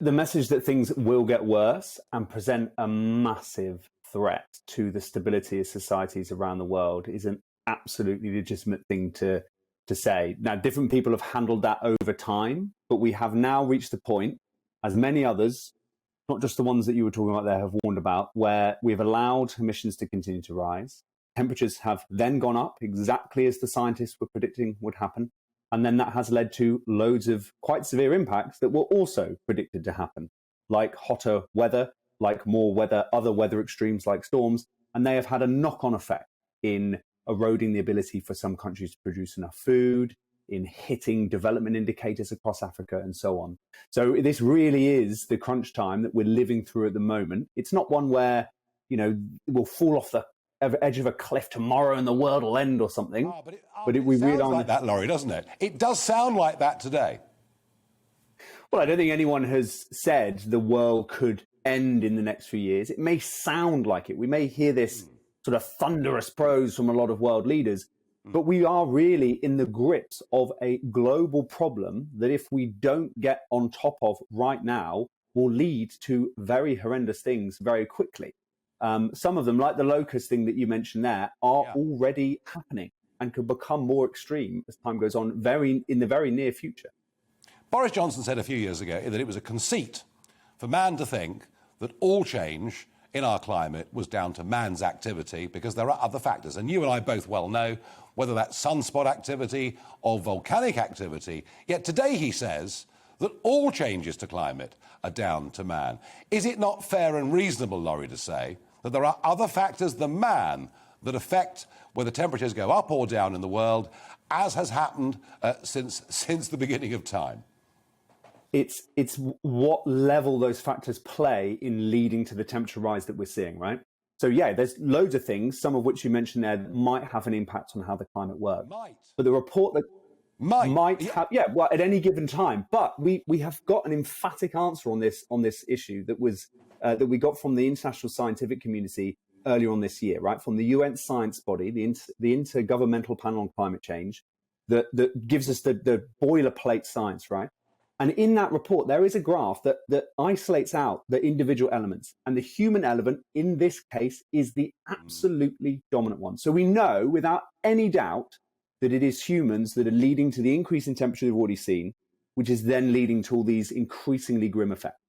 The message that things will get worse and present a massive threat to the stability of societies around the world is an absolutely legitimate thing to say. Now, different people have handled that over time, but we have now reached the point, as many others, not just the ones that you were talking about there, have warned about, where we've allowed emissions to continue to rise. Temperatures have then gone up exactly as the scientists were predicting would happen. And then that has led to loads of quite severe impacts that were also predicted to happen, like hotter weather, like more weather, other weather extremes like storms. And they have had a knock-on effect in eroding the ability for some countries to produce enough food, in hitting development indicators across Africa and so on. So this really is the crunch time that we're living through at the moment. It's not one where, we'll fall off the edge of a cliff tomorrow and the world will end or something. But it sounds like that, Laurie, doesn't it? It does sound like that today. Well, I don't think anyone has said the world could end in the next few years. It may sound like it. We may hear this sort of thunderous prose from a lot of world leaders, but we are really in the grips of a global problem that if we don't get on top of right now will lead to very horrendous things very quickly. Some of them, like the locust thing that you mentioned there, are already happening and could become more extreme as time goes on in the very near future. Boris Johnson said a few years ago that it was a conceit for man to think that all change in our climate was down to man's activity because there are other factors. And you and I both well know whether that's sunspot activity or volcanic activity. Yet today he says that all changes to climate are down to man. Is it not fair and reasonable, Laurie, to say that there are other factors than man that affect whether temperatures go up or down in the world, as has happened since the beginning of time? It's what level those factors play in leading to the temperature rise that we're seeing, right? So, yeah, there's loads of things, some of which you mentioned there, that might have an impact on how the climate works. But the report that might have, well, at any given time. But we have got an emphatic answer on this issue that was that we got from the international scientific community earlier on this year, right? From the UN science body, the Intergovernmental Panel on Climate Change, that gives us the boilerplate science, right? And in that report, there is a graph that isolates out the individual elements. And the human element in this case is the absolutely dominant one. So we know without any doubt that it is humans that are leading to the increase in temperature we've already seen, which is then leading to all these increasingly grim effects.